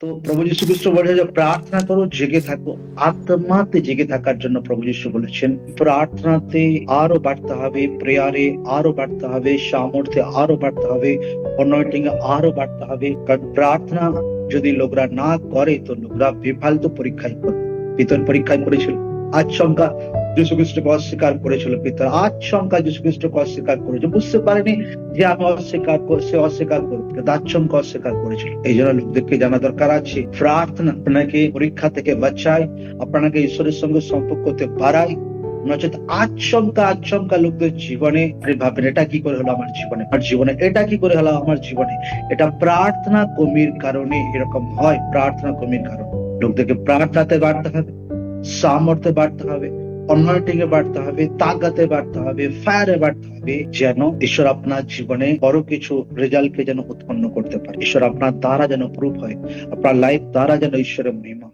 তো প্রভু যীশু খ্রিস্ট বলেছে যে প্রার্থনা করো, জেগে থাকো। আত্মাতে জেগে থাকার জন্য প্রভু যীশু বলেছেন প্রার্থনাতে আরো বাড়তে হবে, প্রেয়ারে আরো বাড়তে হবে, সামর্থ্যে আরো বাড়তে হবে, অনয়েটিং এ আরো বাড়তে হবে। কারণ প্রার্থনা যদি লোকরা না করে তো লোকরা বেফালতু পরীক্ষায় করবে। পিতর পরীক্ষায় পড়েছিল, আচমকা যীশু খ্রিস্টকে অস্বীকার করেছিল। পিতর আচমকা যীশু খ্রিস্টকে অস্বীকার করেছে, বুঝতে পারেনি যে আমি অস্বীকার করবো, আচমকা অস্বীকার করেছিল। এই জন্য লোকদেরকে জানা দরকার আছে প্রার্থনা আপনাকে পরীক্ষা থেকে বাঁচায়, আপনাকে ঈশ্বরের সঙ্গে সম্পর্কতে বাড়ায়। নচেত আচমকা লোকদের জীবনে ভাবেন এটা কি করে হলো আমার জীবনে এটা কি করে হলো আমার জীবনে। এটা প্রার্থনা কমির কারণে এরকম হয়। প্রার্থনা কমির কারণে লোকদেরকে প্রার্থনাতে বাড়তে হবে, সামর্থ্যে বাড়তে হবে, অনয়েটিং এ বাড়তে হবে, তাগাতে বাড়তে হবে, ফায়ারে বাড়তে হবে, যেন ঈশ্বর আপনার জীবনে বড় কিছু রেজাল্টকে যেন উৎপন্ন করতে পারে। ঈশ্বর আপনার দ্বারা যেন প্রুফ হয়, আপনার লাইফ দ্বারা যেন ঈশ্বরের মহিমা